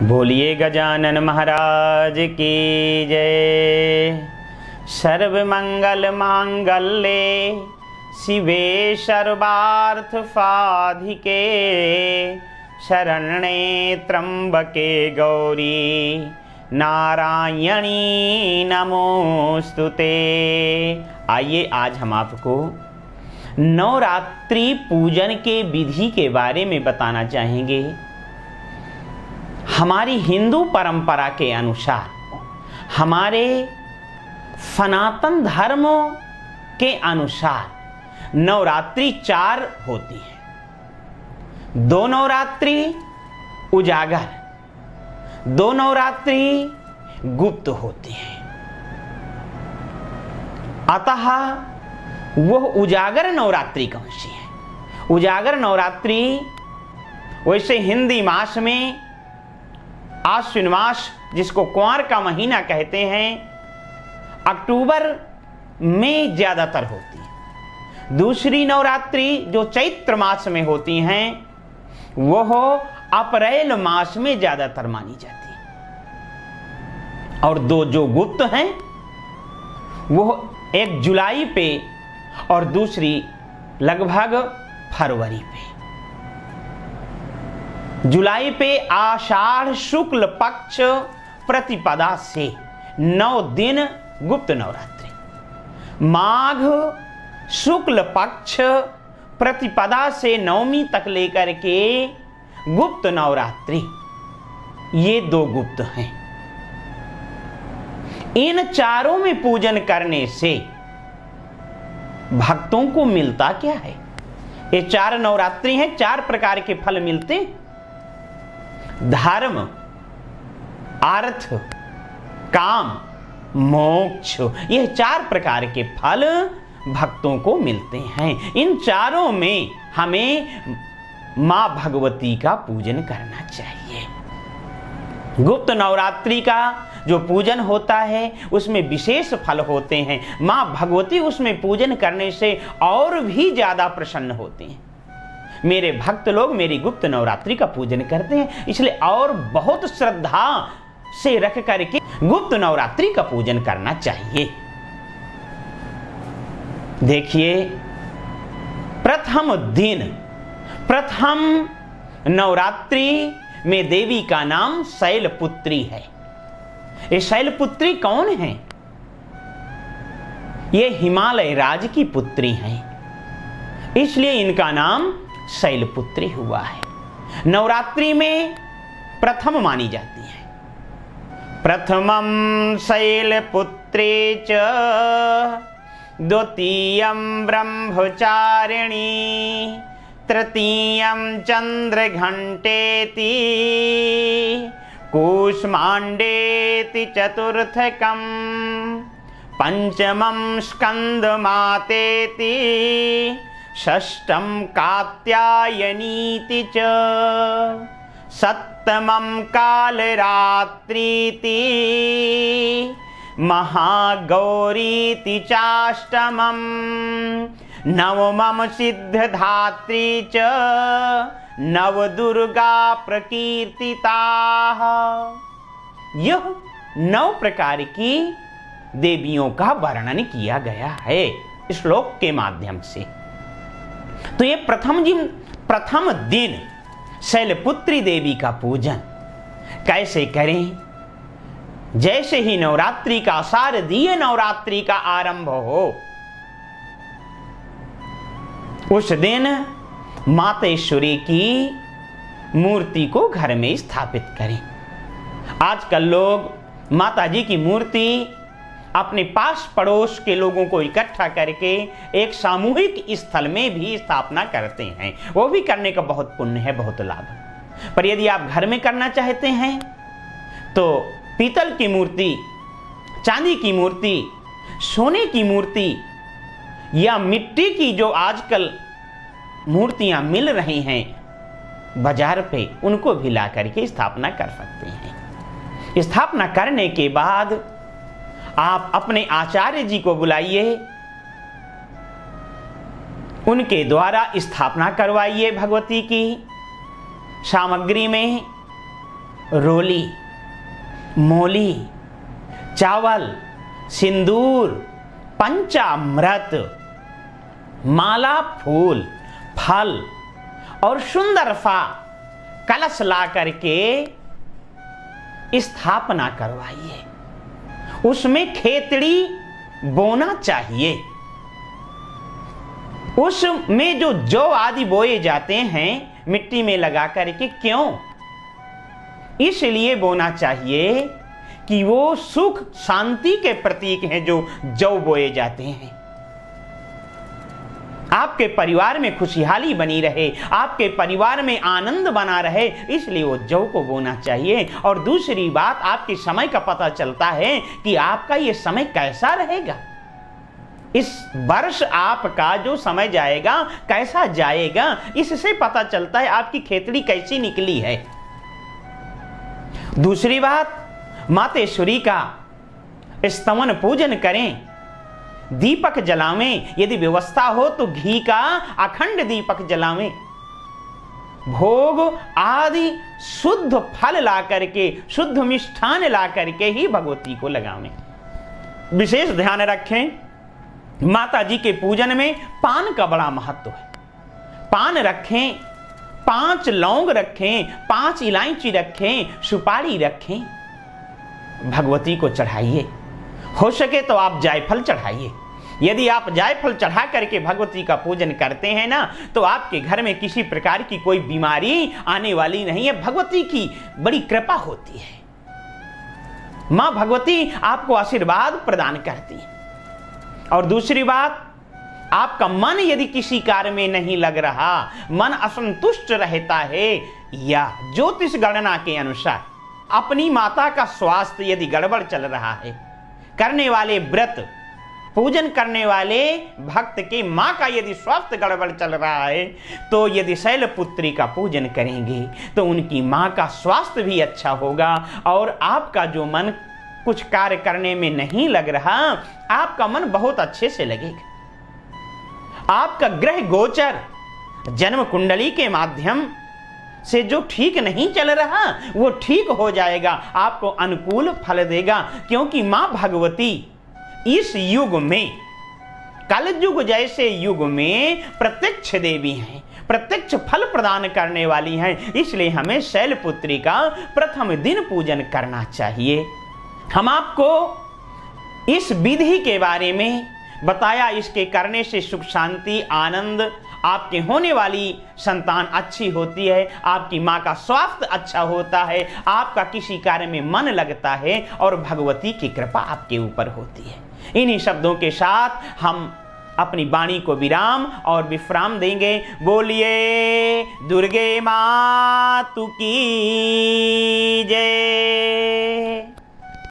बोलिए गजानन महाराज की जय। सर्व मंगल मांगल्ये शिवे सर्वार्थ साधिके शरण्ये त्र्यंबके गौरी नारायणी नमोस्तुते। आइए आज हम आपको नवरात्रि पूजन के विधि के बारे में बताना चाहेंगे। हमारी हिंदू परंपरा के अनुसार हमारे सनातन धर्म के अनुसार नवरात्रि 4 होती है। 2 नवरात्रि उजागर, 2 नवरात्रि गुप्त होती है। अतः वह उजागर नवरात्रि कौन सी है? उजागर नवरात्रि वैसे हिंदी मास में आश्विन मास, जिसको कुंवर का महीना कहते हैं, अक्टूबर में ज्यादातर होती है। दूसरी नवरात्रि जो चैत्र मास में होती हैं वह अप्रैल मास में ज्यादातर मानी जाती है। और 2 जो गुप्त हैं वह एक जुलाई पे और दूसरी लगभग फरवरी पे। जुलाई पे आषाढ़ शुक्ल पक्ष प्रतिपदा से 9 दिन गुप्त नवरात्रि, माघ शुक्ल पक्ष प्रतिपदा से नवमी तक लेकर के गुप्त नवरात्रि, ये 2 गुप्त हैं। इन चारों में पूजन करने से भक्तों को मिलता क्या है? ये 4 नवरात्रि हैं, 4 प्रकार के फल मिलते। धर्म, अर्थ, काम, मोक्ष, यह 4 प्रकार के फल भक्तों को मिलते हैं। इन चारों में हमें मां भगवती का पूजन करना चाहिए। गुप्त नवरात्रि का जो पूजन होता है उसमें विशेष फल होते हैं। मां भगवती उसमें पूजन करने से और भी ज्यादा प्रसन्न होती हैं। मेरे भक्त लोग मेरी गुप्त नवरात्रि का पूजन करते हैं, इसलिए और बहुत श्रद्धा से रख करके गुप्त नवरात्रि का पूजन करना चाहिए। देखिए, प्रथम दिन, प्रथम नवरात्रि में देवी का नाम शैलपुत्री है। ये शैलपुत्री कौन है? ये हिमालय राज की पुत्री हैं, इसलिए इनका नाम शैलपुत्री हुआ है। नवरात्रि में प्रथम मानी जाती है। प्रथमं शैलपुत्री च द्वितीयं ब्रह्मचारिणी तृतीयं चंद्रघंटेति कूष्मांडेति चतुर्थकं पंचमं स्कंदमातेति षष्ठं कात्यायनीति च सप्तमं कालरात्रीति महागौरीति चाष्टमं नवमं सिद्धधात्री च नवदुर्गा प्रकीर्तिताः। यह 9 प्रकार की देवियों का वर्णन किया गया है श्लोक के माध्यम से। तो ये प्रथम दिन शैलपुत्री देवी का पूजन कैसे करें? जैसे ही नवरात्रि का, शारदीय नवरात्रि का आरंभ हो, उस दिन मातेश्वरी की मूर्ति को घर में स्थापित करें। आजकल लोग माता जी की मूर्ति अपने पास पड़ोस के लोगों को इकट्ठा करके एक सामूहिक स्थल में भी स्थापना करते हैं। वो भी करने का बहुत पुण्य है, बहुत लाभ है। पर यदि आप घर में करना चाहते हैं तो पीतल की मूर्ति, चांदी की मूर्ति, सोने की मूर्ति या मिट्टी की जो आजकल मूर्तियां मिल रही हैं बाजार पे, उनको भी ला करके स्थापना कर सकते हैं। स्थापना करने के बाद आप अपने आचार्य जी को बुलाइए, उनके द्वारा स्थापना करवाइए भगवती की। सामग्री में रोली, मोली, चावल, सिंदूर, पंचामृत, माला, फूल, फल और सुंदर सा कलश ला करके स्थापना करवाइए। उसमें खेतड़ी बोना चाहिए। उसमें जो जौ आदि बोए जाते हैं मिट्टी में लगा करके, क्यों? इसलिए बोना चाहिए कि वो सुख शांति के प्रतीक हैं जो जौ बोए जाते हैं। आपके परिवार में खुशहाली बनी रहे, आपके परिवार में आनंद बना रहे, इसलिए वो जौ को बोना चाहिए। और दूसरी बात, आपके समय का पता चलता है कि आपका ये समय कैसा रहेगा। इस वर्ष आपका जो समय जाएगा कैसा जाएगा, इससे पता चलता है आपकी खेतड़ी कैसी निकली है। दूसरी बात, मातेश्वरी का स्तवन पूजन करें, दीपक जलावें, यदि व्यवस्था हो तो घी का अखंड दीपक जलावें, भोग आदि शुद्ध फल ला करके, शुद्ध मिष्ठान ला करके ही भगवती को लगावें। विशेष ध्यान रखें, माता जी के पूजन में पान का बड़ा महत्व है। पान रखें, 5 लौंग रखें, 5 इलायची रखें, सुपारी रखें, भगवती को चढ़ाइए। हो सके तो आप जायफल चढ़ाइए। यदि आप जायफल चढ़ा करके भगवती का पूजन करते हैं ना, तो आपके घर में किसी प्रकार की कोई बीमारी आने वाली नहीं है। भगवती की बड़ी कृपा होती है। मां भगवती आपको आशीर्वाद प्रदान करती है। और दूसरी बात, आपका मन यदि किसी कार्य में नहीं लग रहा, मन असंतुष्ट रहता है, या ज्योतिष गणना के अनुसार अपनी माता का स्वास्थ्य यदि गड़बड़ चल रहा है, करने वाले व्रत, पूजन करने वाले भक्त की मां का यदि स्वास्थ्य गड़बड़ चल रहा है, तो यदि शैलपुत्री का पूजन करेंगे तो उनकी मां का स्वास्थ्य भी अच्छा होगा। और आपका जो मन कुछ कार्य करने में नहीं लग रहा, आपका मन बहुत अच्छे से लगेगा। आपका ग्रह गोचर जन्म कुंडली के माध्यम से जो ठीक नहीं चल रहा, वो ठीक हो जाएगा, आपको अनुकूल फल देगा। क्योंकि मां भगवती इस युग में, कल युग जैसे युग में प्रत्यक्ष देवी हैं, प्रत्यक्ष फल प्रदान करने वाली हैं। इसलिए हमें शैलपुत्री का प्रथम दिन पूजन करना चाहिए। हम आपको इस विधि के बारे में बताया, इसके करने से सुख शांति आनंद, आपके होने वाली संतान अच्छी होती है, आपकी मां का स्वास्थ्य अच्छा होता है, आपका किसी कार्य में मन लगता है और भगवती की कृपा आपके ऊपर होती है। इन्हीं शब्दों के साथ हम अपनी वाणी को विराम और विश्राम देंगे। बोलिए दुर्गे मातु की जय।